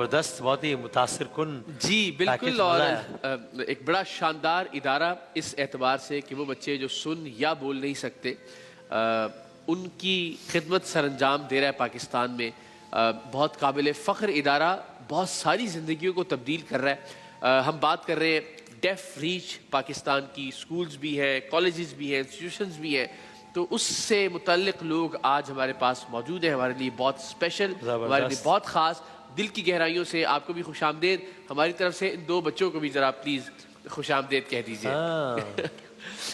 زبردست, بہت ہی متاثر کن. جی بالکل, اور ایک بڑا شاندار ادارہ اس اعتبار سے کہ وہ بچے جو سن یا بول نہیں سکتے ان کی خدمت سر انجام دے رہا ہے پاکستان میں. بہت قابل فخر ادارہ, بہت ساری زندگیوں کو تبدیل کر رہا ہے. ہم بات کر رہے ہیں ڈیف ریچ پاکستان کی. سکولز بھی ہیں, کالجز بھی ہیں, انسٹیٹیوشنز بھی ہیں. تو اس سے متعلق لوگ آج ہمارے پاس موجود ہیں, ہمارے لیے بہت اسپیشل, ہمارے لیے بہت خاص. دل کی گہرائیوں سے آپ کو بھی خوش آمدید. ہماری طرف سے ان دو بچوں کو بھی ذرا پلیز خوش آمدید کہہ دیجیے.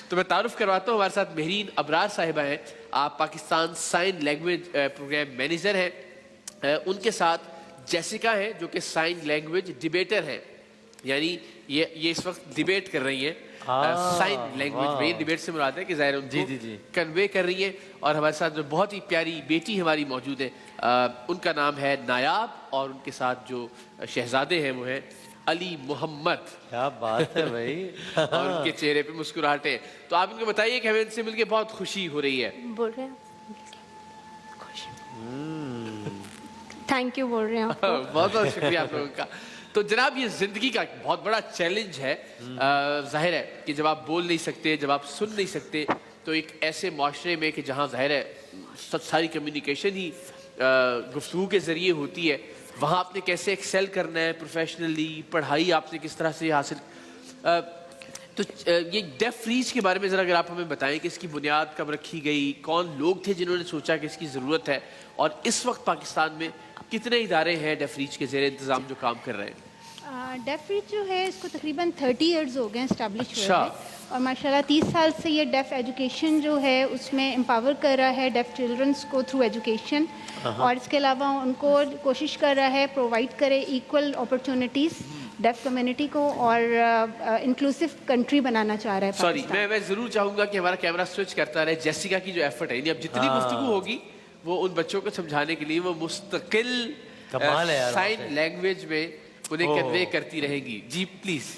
تو میں تعارف کرواتا ہوں, ہمارے ساتھ مہرین ابرار صاحبہ ہیں. آپ Pakistan sign language program manager ہیں. ان کے ساتھ جیسیکا ہیں جو کہ سائن لینگویج ڈیبیٹر ہیں, یعنی یہ اس وقت ڈیبیٹ کر رہی ہیں سائن لینگویج میں. ڈیبیٹ سے مراد ہے کہ ظاہر ان کو کنوے کر رہی ہیں. اور ہمارے ساتھ جو بہت ہی پیاری بیٹی ہماری موجود ہے, ان کا نام ہے نایاب, اور ان کے ساتھ جو شہزادے ہیں وہ ہیں علی محمد. کیا بات ہے بھائی. اور ان کے چہرے پہ مسکراہٹیں ہیں. تو آپ ان کو بتائیے کہ ہمیں ان سے مل کے بہت خوشی ہو رہی ہے. بول رہے ہیں تھینک یو بول رہے ہیں. بہت بہت شکریہ آپ لوگوں کا. تو جناب یہ زندگی کا ایک بہت بڑا چیلنج ہے. ظاہر ہے کہ جب آپ بول نہیں سکتے, جب آپ سن نہیں سکتے, تو ایک ایسے معاشرے میں کہ جہاں ظاہر ہے ساری کمیونیکیشن ہی گفتگو کے ذریعے ہوتی ہے, وہاں آپ نے کیسے ایکسیل کرنا ہے پروفیشنلی, پڑھائی آپ نے کس طرح سے حاصل. تو یہ ڈیف ریچ کے بارے میں ذرا اگر آپ ہمیں بتائیں کہ اس کی بنیاد کب رکھی گئی, کون لوگ تھے جنہوں نے سوچا کہ اس کی ضرورت ہے, اور اس وقت پاکستان میں کتنے ادارے ہیں ڈیف ریچ کے زیر انتظام جو کام کر رہے ہیں. ڈیف ریچ جو ہے اس کو تقریباً 30 ایئرز ہو گئے ہیں اسٹیبلش ہوئے ہیں, اور ماشاءاللہ 30 سال سے یہ ڈیف ایجوکیشن جو ہے اس میں امپاور کر رہا ہے ڈیف چلڈرنس کو تھرو ایجوکیشن, اور اس کے علاوہ ان کو کوشش کر رہا ہے پرووائڈ کرے ایکول اپرچونیٹیز ڈیف کمیونٹی کو, اور انکلوسیو کنٹری بنانا چاہ رہا ہے. سوری, میں ضرور چاہوں گا کہ ہمارا کیمرہ سوئچ کرتا رہے. جیسیکا کی جو ایفرٹ ہے, یعنی اب جتنی گفتگو ہوگی وہ ان بچوں کو سمجھانے کے لیے وہ مستقل سائن لینگویج میں انہیں کنوے کرتی رہے گی. جی پلیز.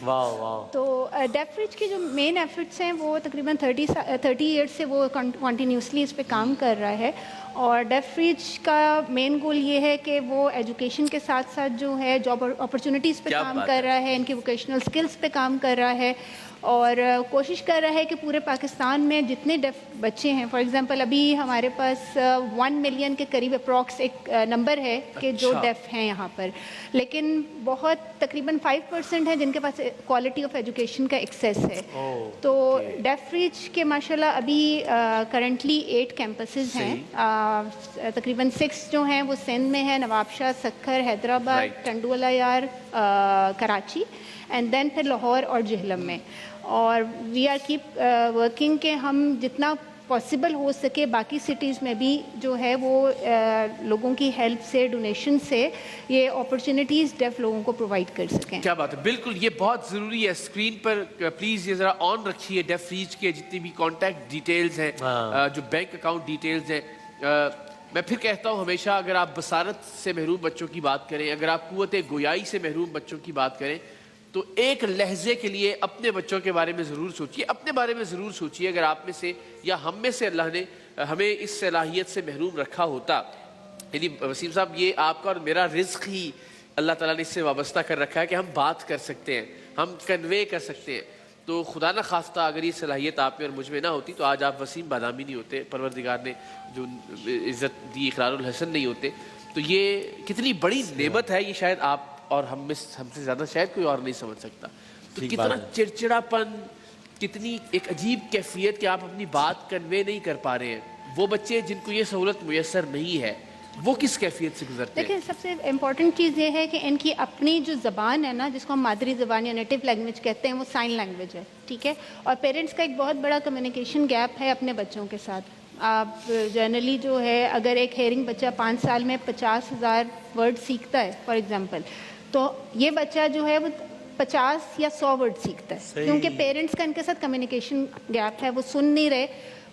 تو ڈیف ریچ کے جو مین ایفرٹس ہیں وہ تقریباً 30 ایئرس سے وہ کنٹینیوسلی اس پہ کام کر رہا ہے. اور ڈیف ریچ کا مین گول یہ ہے کہ وہ ایجوکیشن کے ساتھ ساتھ جو ہے جاب اپرچونیٹیز پہ کام کر رہا ہے, ان کی ووکیشنل سکلز پہ کام کر رہا ہے, اور کوشش کر رہا ہے کہ پورے پاکستان میں جتنے ڈیف بچے ہیں, فار ایگزامپل ابھی ہمارے پاس 1 ملین کے قریب اپروکس ایک نمبر ہے کہ جو ڈیف ہیں یہاں پر, لیکن بہت تقریباً 5% ہیں جن کے پاس کوالٹی آف ایجوکیشن کا ایکسیس ہے. تو ڈیف ریچ کے ماشاءاللہ ابھی کرنٹلی 8 کیمپسز ہیں. تقریباً 6 جو ہیں وہ سندھ میں ہیں, نواب شاہ, سکھر, حیدرآباد, ٹنڈوالا یار, کراچی, اینڈ دین پھر لاہور اور جہلم میں. اور وی آر کیپ ورکنگ کہ ہم جتنا پاسبل ہو سکے باقی سٹیز میں بھی جو ہے وہ لوگوں کی ہیلپ سے, ڈونیشن سے یہ اپرچونیٹیز ڈیف لوگوں کو پرووائڈ کر سکیں. کیا بات ہے, بالکل یہ بہت ضروری ہے. اسکرین پر پلیز یہ ذرا آن رکھیے ڈیف ریچ کے جتنی بھی کانٹیکٹ ڈیٹیلز ہیں, جو بینک اکاؤنٹ ڈیٹیلز ہیں. میں پھر کہتا ہوں ہمیشہ, اگر آپ بصارت سے محروم بچوں کی بات کریں, اگر آپ قوت گویائی سے محروم بچوں کی بات کریں, تو ایک لہجے کے لیے اپنے بچوں کے بارے میں ضرور سوچیے, اپنے بارے میں ضرور سوچیے. اگر آپ میں سے یا ہم میں سے اللہ نے ہمیں اس صلاحیت سے محروم رکھا ہوتا, یعنی وسیم صاحب یہ آپ کا اور میرا رزق ہی اللہ تعالیٰ نے اس سے وابستہ کر رکھا ہے کہ ہم بات کر سکتے ہیں, ہم کنوے کر سکتے ہیں. تو خدا نہ خواستہ اگر یہ صلاحیت آپ میں اور مجھ میں نہ ہوتی تو آج آپ وسیم بادامی نہیں ہوتے, پروردگار نے جو عزت دی اقرار الحسن نہیں ہوتے. تو یہ کتنی بڑی نعمت ہے, یہ شاید آپ اور ہم سے زیادہ شاید کوئی اور نہیں سمجھ سکتا. تو کتنا چڑچڑا پن, کتنی ایک عجیب کیفیت کہ آپ اپنی بات کنوے نہیں کر پا رہے ہیں. وہ بچے جن کو یہ سہولت میسر نہیں ہے وہ کس کیفیت سے گزرتے ہیں؟ لیکن سب سے امپورٹنٹ چیز یہ ہے کہ ان کی اپنی جو زبان ہے نا, جس کو ہم مادری زبان یا نیٹو لینگویج کہتے ہیں, وہ سائن لینگویج ہے, ٹھیک ہے. اور پیرنٹس کا ایک بہت بڑا کمیونیکیشن گیپ ہے اپنے بچوں کے ساتھ. آپ جنرلی جو ہے اگر ایک ہیئرنگ بچہ 5 سال میں 50,000 ورڈ سیکھتا ہے فار ایگزامپل, تو یہ بچہ جو ہے وہ 50 یا 100 ورڈ سیکھتا ہے, کیونکہ پیرنٹس کا ان کے ساتھ کمیونیکیشن گیپ ہے, وہ سن نہیں رہے.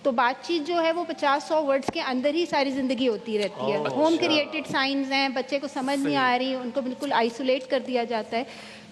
تو بات چیت جو ہے وہ 50-100 ورڈز کے اندر ہی ساری زندگی ہوتی رہتی ہے. ہوم کریٹڈ سائنز ہیں, بچے کو سمجھ نہیں آ رہی, ان کو بالکل آئسولیٹ کر دیا جاتا ہے.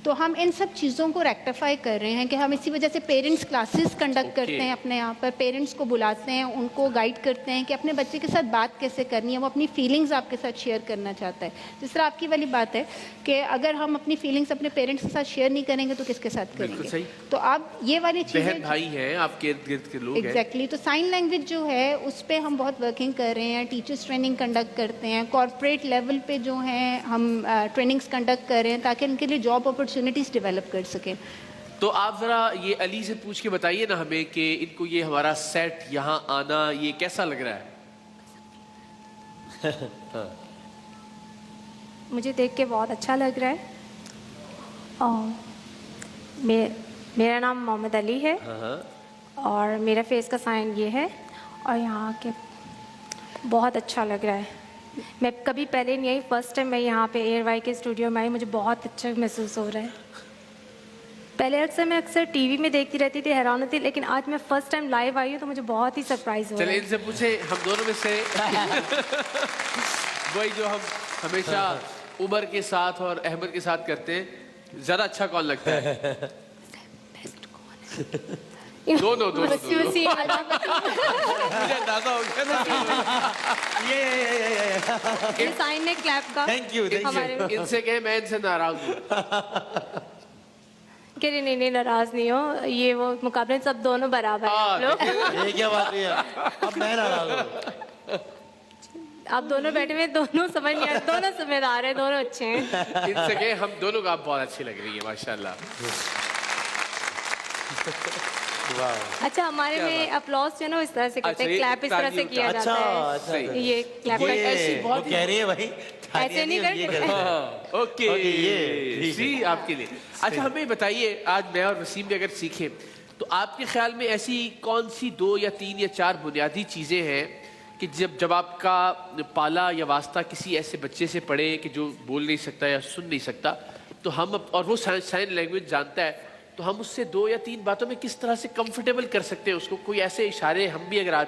تو ہم ان سب چیزوں کو ریکٹیفائی کر رہے ہیں کہ ہم اسی وجہ سے پیرنٹس کلاسز کنڈکٹ کرتے ہیں اپنے یہاں پر, پیرنٹس کو بلاتے ہیں, ان کو گائیڈ کرتے ہیں کہ اپنے بچے کے ساتھ بات کیسے کرنی ہے, وہ اپنی فیلنگز آپ کے ساتھ شیئر کرنا چاہتا ہے. جس طرح آپ کی والی بات ہے کہ اگر ہم اپنی فیلنگس اپنے پیرنٹس کے ساتھ شیئر نہیں کریں گے تو کس کے ساتھ کریں گے. تو آپ یہ والی چیزیں, بہن بھائی ہیں آپ کے ارد گرد کے لوگ ہیں. ایگزیکٹلی. تو سائن لینگویج جو ہے اس پہ ہم بہت ورکنگ کر رہے ہیں, ٹیچرس ٹریننگ کنڈکٹ کرتے ہیں, کارپوریٹ لیول پہ جو ہیں ہم ٹریننگس کنڈکٹ کر رہے ہیں تاکہ ان کے لیے جاب اپرچونیٹیز ڈیولپ کر سکیں. تو آپ ذرا یہ علی سے پوچھ کے بتائیے نا ہمیں کہ ان کو یہ ہمارا سیٹ یہاں آنا یہ کیسا لگ رہا ہے؟ مجھے دیکھ کے بہت اچھا لگ رہا ہے. اور میرا نام محمد علی ہے اور میرا فیس کا سائن یہ ہے, اور یہاں کے بہت اچھا لگ رہا ہے. میں کبھی پہلے نہیں آئی, فرسٹ ٹائم میں یہاں پہ ایئر وائی کے اسٹوڈیو میں آئی, مجھے بہت اچھا محسوس ہو رہا ہے. پہلے اکثر ٹی وی میں دیکھتی رہتی تھی, حیران ہوتی, لیکن آج میں فرسٹ ٹائم لائیو آئی ہوں تو مجھے بہت ہی سرپرائز ہو رہا ہے. چلے ان سے پوچھیں ہم دونوں میں سے وہی جو ہم ہمیشہ عمر کے ساتھ اور احمد کے ساتھ کرتے ہیں, زیادہ اچھا کون لگتا ہے؟ دونوں وسیع مجھے اندازہ ہو گیا. یہ سائن ہے کلیپ کا. ہمارے ان سے کہیں میں ان سے ناراض ہوں. کہ نہیں ناراض نہیں ہو, یہ وہ مقابلے سب دونوں برابر ہیں. آپ لوگ یہ کیا بات ہے, اب میں ناراض ہوں. آپ دونوں بیٹھے ہوئے, دونوں سمجھ نہیں آ رہے, دونوں سمجھدار ہیں, دونوں اچھے ہیں. ان سے کہیں ہم دونوں کو آپ بہت اچھی لگ رہی ہے ماشاءاللہ. اچھا ہمارے میں اپلاس جو ہے نا اس طرح سے کرتے ہیں, کلیپ اس طرح سے کیا جاتا ہے. یہ کلیپ وہ کہہ رہی ہے بھائی ایسے نہیں کرتے. اوکے جی آپ کے لیے. اچھا ہمیں بتائیے, آج میں اور وسیم بھی اگر سیکھیں تو آپ کے خیال میں ایسی کون سی 2 یا 3 یا 4 بنیادی چیزیں ہیں کہ جب آپ کا پالا یا واسطہ کسی ایسے بچے سے پڑے کہ جو بول نہیں سکتا یا سن نہیں سکتا, تو ہم اور وہ سائن لینگویج جانتا ہے, تو ہم اس سے 2 یا 3 باتوں میں کس طرح سے کمفرٹیبل کر سکتے ہیں اس کو؟ کوئی ایسے اشارے ہم بھی اگر آج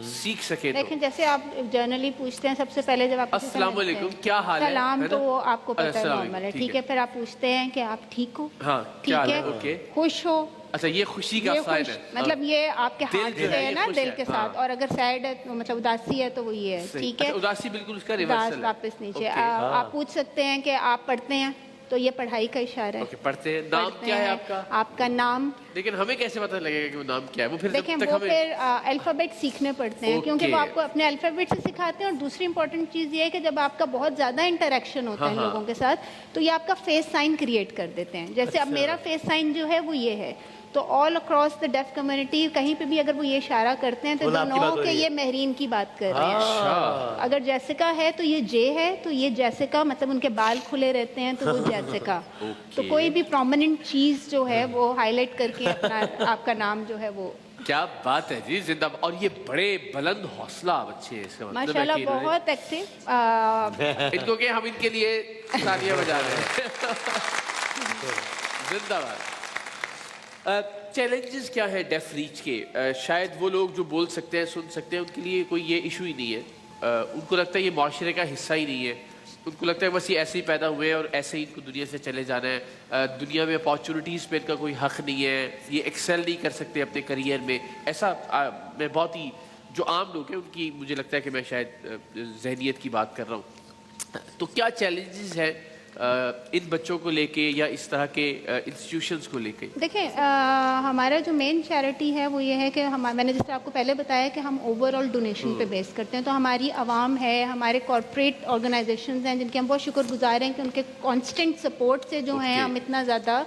سیکھ سکیں. دیکھیں جیسے آپ جرنلی پوچھتے ہیں, سب سے پہلے جب آپ السلام علیکم, کیا حال ہے؟ سلام تو وہ آپ کو پتہ ہے نارمل ہے, ٹھیک ہے. پھر آپ پوچھتے ہیں کہ آپ ٹھیک ہو, ہاں ٹھیک ہے, خوش ہو. اچھا یہ خوشی کا سائن ہے, مطلب یہ آپ کے ہاتھ سے ہے نا, دل کے ساتھ. اور اگر سیڈ ہے مطلب اداسی ہے تو وہ یہ ہے, ٹھیک ہے. اداسی بالکل اس کا ریورسل ہے, واپس نیچے. آپ پوچھ سکتے ہیں کہ آپ پڑھتے ہیں, تو یہ پڑھائی کا اشارہ ہے. پڑھتے ہیں. نام کیا ہے آپ کا؟ آپ کا نام. لیکن ہمیں کیسے پتہ لگے گا کہ وہ نام کیا ہے؟ وہ پھر دیکھیں وہ پھر الفابیٹ سیکھنے پڑتے ہیں, کیونکہ وہ آپ کو اپنے الفابیٹ سے سکھاتے ہیں. اور دوسری امپورٹنٹ چیز یہ ہے کہ جب آپ کا بہت زیادہ انٹریکشن ہوتا ہے لوگوں کے ساتھ, تو یہ آپ کا فیس سائن کریٹ کر دیتے ہیں. جیسے اب میرا فیس سائن جو ہے وہ یہ ہے, تو آل اکراس دا ڈیف کمیونٹی کہیں پہ بھی اگر وہ یہ اشارہ کرتے ہیں تو دونوں کہ یہ مہرین کی بات کر رہے ہیں. اگر جیسیکا ہے تو یہ جے ہے, تو یہ جیسیکا مطلب ان کے بال کھلے رہتے ہیں تو وہ جیسیکا. تو کوئی بھی پرومیننٹ چیز جو ہے وہ ہائی لائٹ کر کے آپ کا نام جو ہے وہ. کیا بات ہے جی, زندہ. اور یہ بڑے بلند حوصلہ بچے ہیں, اس کا مطلب ماشاء اللہ بہت ایکٹیو. ان کو کہ ہم ان کے لیے تالیاں بجا رہے ہیں. زندہ باد. چیلنجز کیا ہے ڈیف ریچ کے؟ شاید وہ لوگ جو بول سکتے ہیں سن سکتے ہیں ان کے لیے کوئی یہ ایشو ہی نہیں ہے. ان کو لگتا ہے یہ معاشرے کا حصہ ہی نہیں ہے. ان کو لگتا ہے بس یہ ایسے ہی پیدا ہوئے ہیں اور ایسے ہی ان کو دنیا سے چلے جانا ہے. دنیا میں اپارچونیٹیز پہ ان کا کوئی حق نہیں ہے, یہ ایکسل نہیں کر سکتے اپنے کریئر میں. ایسا میں بہت ہی جو عام لوگ ہیں ان کی مجھے لگتا ہے کہ میں شاید ذہنیت کی بات کر رہا ہوں. تو کیا چیلنجز ہیں ان بچوں کو لے کے یا اس طرح کے انسٹیٹیوشنز کو لے کے؟ دیکھیں ہمارا جو مین چیریٹی ہے وہ یہ ہے کہ میں نے جس طرح آپ کو پہلے بتایا کہ ہم اوور آل ڈونیشن پہ بیس کرتے ہیں. تو ہماری عوام ہے, ہمارے کارپوریٹ آرگنائزیشنز ہیں جن کے ہم بہت شکر گزار ہیں کہ ان کے کانسٹنٹ سپورٹ سے جو ہیں ہم اتنا زیادہ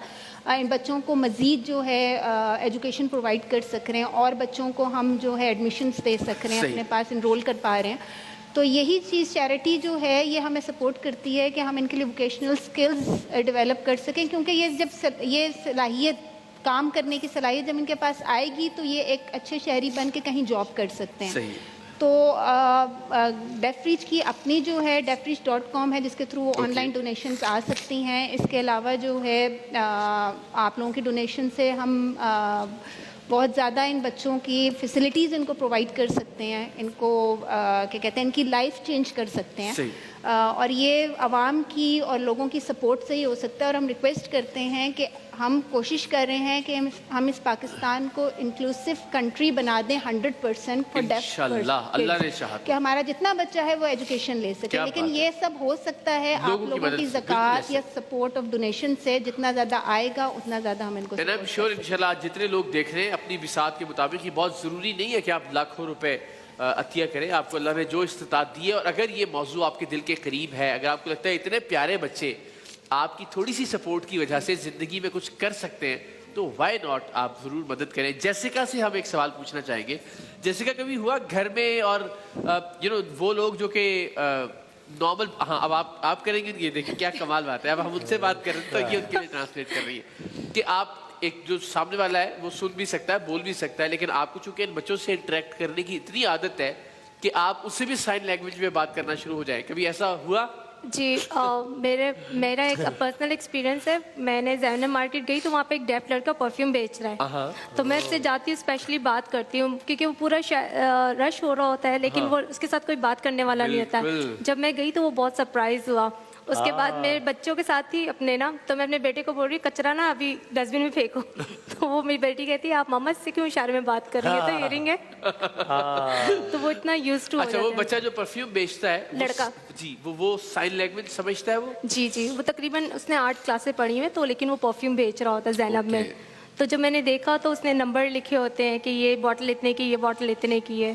ان بچوں کو مزید جو ہے ایجوکیشن پرووائڈ کر سک رہے ہیں, اور بچوں کو ہم جو ہے ایڈمیشنز دے سک رہے ہیں, اپنے پاس انرول کر پا رہے ہیں. تو یہی چیز چیریٹی جو ہے یہ ہمیں سپورٹ کرتی ہے کہ ہم ان کے لیے ووکیشنل سکلز ڈیولپ کر سکیں, کیونکہ یہ جب یہ صلاحیت کام کرنے کی صلاحیت جب ان کے پاس آئے گی تو یہ ایک اچھے شہری بن کے کہیں جاب کر سکتے ہیں. تو ڈیف ریچ کی اپنی جو ہے deafreach.com ہے جس کے تھرو آن لائن ڈونیشنز آ سکتی ہیں. اس کے علاوہ جو ہے آپ لوگوں کی ڈونیشن سے ہم بہت زیادہ ان بچوں کی فیسلٹیز ان کو پرووائڈ کر سکتے ہیں, ان کو کیا کہتے ہیں ان کی لائف چینج کر سکتے ہیں. اور یہ عوام کی اور لوگوں کی سپورٹ سے ہی ہو سکتا ہے. اور ہم ریکویسٹ کرتے ہیں کہ ہم کوشش کر رہے ہیں کہ ہم اس پاکستان کو انکلوسو کنٹری بنا دیں 100% فار ڈیف انشاءاللہ, اللہ نے چاہا کہ ہمارا جتنا بچہ ہے وہ ایجوکیشن لے سکے. لیکن یہ سب ہو سکتا ہے آپ لوگوں کی زکوٰۃ یا سپورٹ آف ڈونیشن سے. جتنا زیادہ آئے گا اتنا زیادہ ہم ان کو انشاءاللہ جتنے لوگ دیکھ رہے ہیں اپنی بساط کے مطابق. یہ بہت ضروری نہیں ہے کہ آپ لاکھوں روپے عطیہ کریں, آپ کو اللہ نے جو استطاعت دی ہے. اور اگر یہ موضوع آپ کے دل کے قریب ہے, اگر آپ کو لگتا ہے اتنے پیارے بچے آپ کی تھوڑی سی سپورٹ کی وجہ سے زندگی میں کچھ کر سکتے ہیں, تو وائی ناٹ, آپ ضرور مدد کریں. جیسیکا سے ہم ایک سوال پوچھنا چاہیں گے. جیسیکا کبھی ہوا گھر میں, اور وہ لوگ جو کہ نارمل, ہاں اب آپ کریں گے, یہ دیکھیں کیا کمال بات ہے, اب ہم ان سے بات کر رہے ہیں تو یہ ان کے لیے ٹرانسلیٹ کر رہی ہے کہ آپ ایک جو سامنے والا ہے وہ سن بھی سکتا ہے, بول بھی سکتا ہے, لیکن آپ کو چونکہ ان بچوں سے انٹریکٹ کرنے کی اتنی عادت ہے کہ آپ اس سے بھی سائن لینگویج میں بات کرنا شروع ہو جائے. کبھی ایسا ہوا؟ جی, میرا ایک پرسنل ایکسپیرینس ہے. میں نے زینب مارکیٹ گئی تو وہاں پہ ایک ڈیف لڑکا پرفیوم بیچ رہا ہے, تو میں اس سے جاتی ہوں, اسپیشلی بات کرتی ہوں کیونکہ وہ پورا رش ہو رہا ہوتا ہے, لیکن وہ اس کے ساتھ کوئی بات کرنے والا نہیں ہوتا ہے. جب میں گئی تو وہ بہت سرپرائز ہوا. اس کے بعد میرے بچوں کے ساتھ ہی اپنے نا, تو میں اپنے بیٹے کو بول رہی ہوں کچرا نا ابھی ڈسٹ بن میں پھینکو, تو وہ میری بیٹی کہتی ہے آپ ماما سے کیوں اشارے میں بات کر رہی ہیں, تو ہیئرنگ ہے. تو وہ اتنا یوز ٹو. اچھا, وہ بچہ جو پرفیوم بیچتا ہے لڑکا, جی, وہ سائن لینگویج سمجھتا ہے وہ؟ جی, وہ تقریباً اس نے 8 کلاسیں پڑھی ہیں, تو لیکن وہ پرفیوم بیچ رہا ہوتا ہے زینب میں. تو جب میں نے دیکھا تو اس نے نمبر لکھے ہوتے ہیں کہ یہ بوٹل اتنے کی, یہ بوٹل اتنے کی ہے.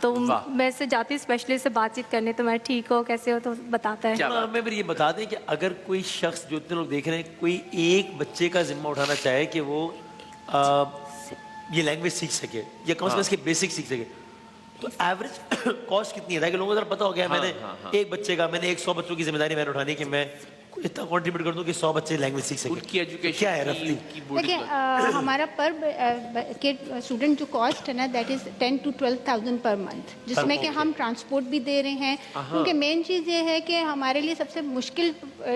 تو میں سے جاتی اسپیشلسٹ سے بات چیت کرنے, تو میں ٹھیک ہو کیسے ہو, تو بتاتا ہے. ہمیں پھر یہ بتا دیں کہ اگر کوئی شخص, جو اتنے لوگ دیکھ رہے ہیں, کوئی ایک بچے کا ذمہ اٹھانا چاہے کہ وہ یہ لینگویج سیکھ سکے یا کم از کم اس کے بیسک سیکھ سکے, تو ایوریج کاسٹ کتنی ہے؟ تاکہ لوگوں کو ذرا پتہ ہو گیا میں نے ایک بچے کا, میں نے 100 بچوں کی ذمہ داری میں نے اٹھانی ہے کہ میں اتنا کنٹریبیوٹ کر دوں کہ 100 بچے لینگویج سیکھ سکیں. ان کی ایجوکیشن کیا ہے رفلی؟ دیکھیں ہمارا پر اسٹوڈنٹ جو کاسٹ ہے نا, that is 10 to 12,000 per month, جس میں کہ ہم ٹرانسپورٹ بھی دے رہے ہیں. کیونکہ مین چیز یہ ہے کہ ہمارے لیے سب سے مشکل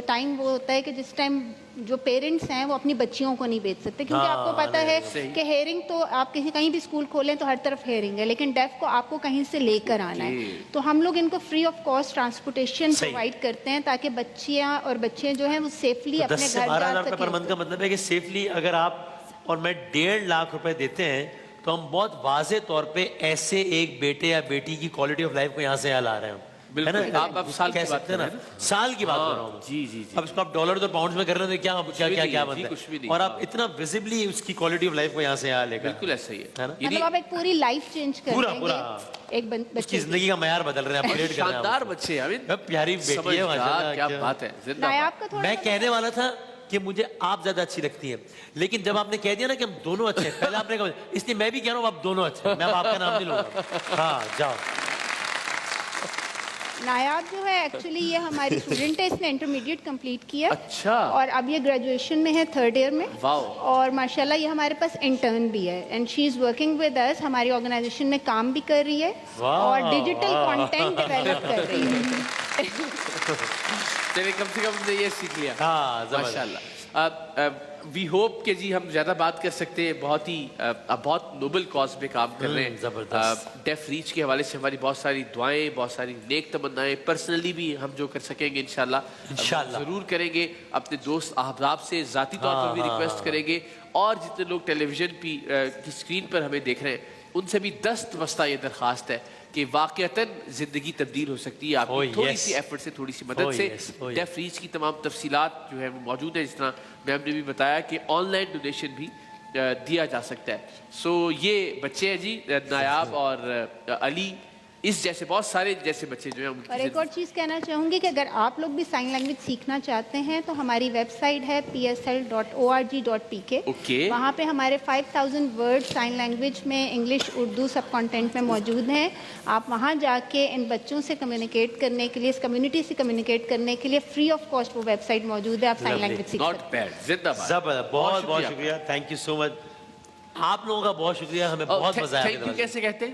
ٹائم وہ ہوتا ہے کہ جس ٹائم جو پیرنٹس ہیں وہ اپنی بچیوں کو نہیں بیچ سکتے, کیونکہ آپ کو پتہ ہے کہ ہیئرنگ تو آپ کہیں بھی اسکول کھولیں تو ہر طرف ہیئرنگ ہے, لیکن ڈیف کو آپ کو کہیں سے لے کر آنا ہے. تو ہم لوگ ان کو free of cost transportation provide کرتے ہیں تاکہ بچیاں اور بچے جو ہیں وہ سیفلی اپنے گھر جا سکیں. پر منتھ کا مطلب ہے کہ سیفلی اگر آپ اور میں 1.5 لاکھ روپے دیتے ہیں تو ہم بہت واضح طور پہ ایسے ایک بیٹے یا بیٹی کی کوالٹی آف لائف کو یہاں سے لا رہے ہیں. بالکل, آپ سال کی بات کر رہے ہیں, سال کی بات کر رہا ہوں. جی, اب اس کو آپ ڈالر اور پاؤنڈز میں کر رہے ہیں تو کیا بنتا ہے, اور آپ اتنا ویزیبلی اس کی کوالٹی آف لائف کو یہاں سے یہاں لے کر. بالکل ایسا ہی ہے, مطلب آپ ایک پوری لائف چینج کر دیں گے ایک اس کی زندگی کا معیار بدل رہے ہیں, اپگریڈ کر رہے ہیں. شاندار بچے ہیں, پیاری بیٹی ہے ماشاءاللہ, کیا بات ہے. میں کہنے والا تھا کہ مجھے آپ زیادہ اچھی لگتی ہیں, لیکن جب آپ نے کہہ دیا نا کہ ہم دونوں اچھے ہیں, پہلے آپ نے کہا, اس لیے میں بھی کہہ رہا ہوں آپ دونوں اچھے ہیں, میں اب آپ کا نام نہیں لوں گا. ہاں جاؤ. نایاب جو ہے ایکچولی یہ ہماری اسٹوڈنٹ ہے, اس نے انٹرمیڈیٹ کمپلیٹ کیا, اچھا, اور اب یہ گریجویشن میں ہے 3rd ایئر میں. واو. اور ماشاءاللہ یہ ہمارے پاس انٹرن بھی ہے, and she is working with us, ہماری آرگنائزیشن میں کام بھی کر رہی ہے اور ڈیجیٹل کانٹینٹ ڈیولپ کر رہی ہے. چلیے کم سے کم نے یہ سیکھ لیا. ہاں ماشاءاللہ. وی ہوپ کہ جی ہم زیادہ بات کر سکتے ہیں, بہت نوبل کاز پہ کام کر رہے ہیں. ڈیف ریچ کے حوالے سے ہماری بہت ساری دعائیں, بہت ساری نیک تمنائیں, پرسنلی بھی ہم جو کر سکیں گے انشاءاللہ ضرور کریں گے. اپنے دوست احباب سے ذاتی طور پر بھی ریکویسٹ کریں گے, اور جتنے لوگ ٹیلی ویژن کی اسکرین پر ہمیں دیکھ رہے ہیں ان سے بھی دست وسطہ یہ درخواست ہے کہ واقعتاً زندگی تبدیل ہو سکتی ہے آپ کی تھوڑی سی ایفرٹ سے, تھوڑی سی مدد سے. ڈیف ریچ کی تمام تفصیلات جو ہے وہ موجود ہیں, جس طرح میم نے بھی بتایا کہ آن لائن ڈونیشن بھی دیا جا سکتا ہے. سو یہ بچے ہیں جی, نایاب اور علی, اس جیسے بہت سارے جیسے بچے جو ہیں. اور ایک اور چیز کہنا چاہوں گی کہ اگر آپ لوگ بھی سائن لینگویج سیکھنا چاہتے ہیں تو ہماری ویب سائٹ ہے psl.org.pk. وہاں پہ ہمارے 5000 ورڈ سائن لینگویج میں انگلش, اردو سب کانٹینٹ میں موجود ہیں. آپ وہاں جا کے ان بچوں سے کمیونیکیٹ کرنے کے لیے, اس کمیونٹی سے کمیونیکیٹ کرنے کے لیے فری آف کاسٹ وہ ویب سائٹ موجود ہے, آپ سائن لینگویج سیکھ سکتے ہیں. زبردست, بہت بہت شکریہ, تھینک یو سو مچ. آپ لوگوں کا بہت شکریہ, ہمیں بہت مزہ آیا. کیسے کہتے ہیں؟